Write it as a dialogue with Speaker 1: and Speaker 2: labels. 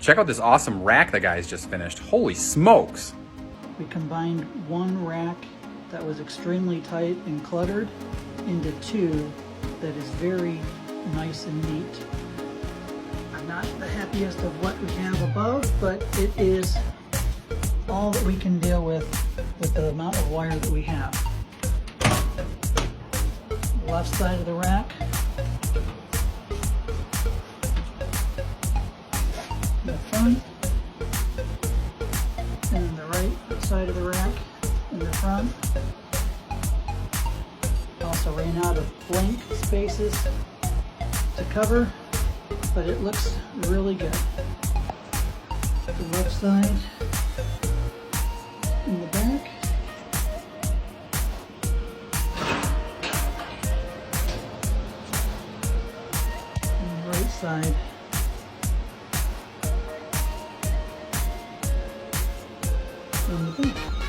Speaker 1: Check out this awesome rack the guys just finished. Holy smokes.
Speaker 2: We combined one rack that was extremely tight and cluttered into two that is very nice and neat. I'm not the happiest of what we have above, but it is all that we can deal with the amount of wire that we have. Left side of the rack, the front, and the right side of the rack in the front. Also ran out of blank spaces to cover, but it looks really good. The left side in the back. And the right side. In the back.